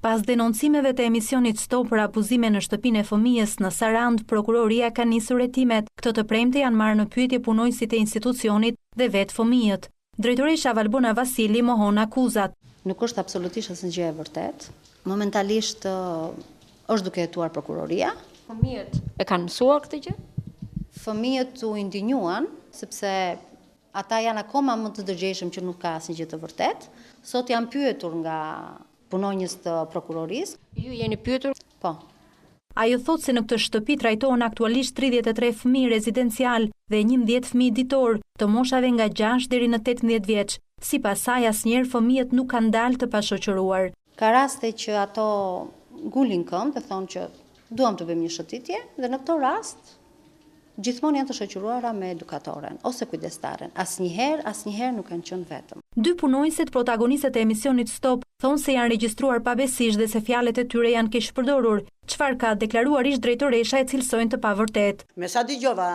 Pas denoncimeve të emisionit Stop për abuzime në shtëpinë e fëmijës në Sarand, prokuroria ka nisur hetimet. Këtë të premte janë marrë në pyetje punonësit e institucionit dhe vetë fëmijët. Drejtoresha Valbona Vasili mohon akuzat. Nuk është absolutisht asnjë e vërtet. Momentalisht është duke hetuar prokuroria. Fëmijët e kanë mësuar këtë gjë? Fëmijët u indinjuan sepse ata janë akoma më të dëgjeshëm që nuk ka asnjë gjë të vërtet. Sot janë pyetur nga punonjës të prokurorisë. Ju jeni pyetur? Po. Ajo thotë se në këtë shtëpi trajtohen aktualisht 33 fëmijë rezidencial dhe 11 fëmijë ditor, të moshave nga 6 deri në 18 vjeç. Sipas saj, asnjëherë fëmijët nuk kanë dalë të pashoqëruar. Ka raste që ato ngulin këmbë dhe thonë që duam të bëjmë një shëtitje dhe në këtë rast gjithmonë janë të shoqëruara me edukatoren ose kujdestaren. Asnjëherë nuk kanë qenë vetëm. Dy punonjësit protagonistët e emisionit Stop thonë se janë regjistruar pabesisht dhe se fjalët e tyre janë keq përdorur, çfarë ka deklaruar ish drejtoresha e cilësojnë të pavërtet. Me sa dëgjova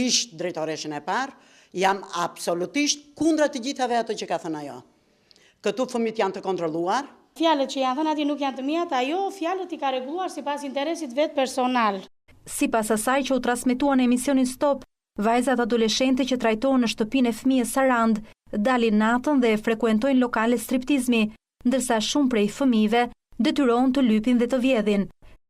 ish drejtoreshën e parë, jam absolutisht kundra të gjithave ato që ka thënë ajo. Këtu fëmijët janë të kontrolluar. Fjalët që janë thënë atje nuk janë të mia, ajo fjalët i ka rregulluar sipas interesit vet personal. Sipas asaj që u transmetuan në emisionin Stop, vajzat adoleshente që trajtohen në shtëpinë e fëmijës Sarand dalin natën dhe frekuentojnë lokale striptizmi, ndërsa shumë prej fëmijëve detyrohen të lypin dhe të vjedhin.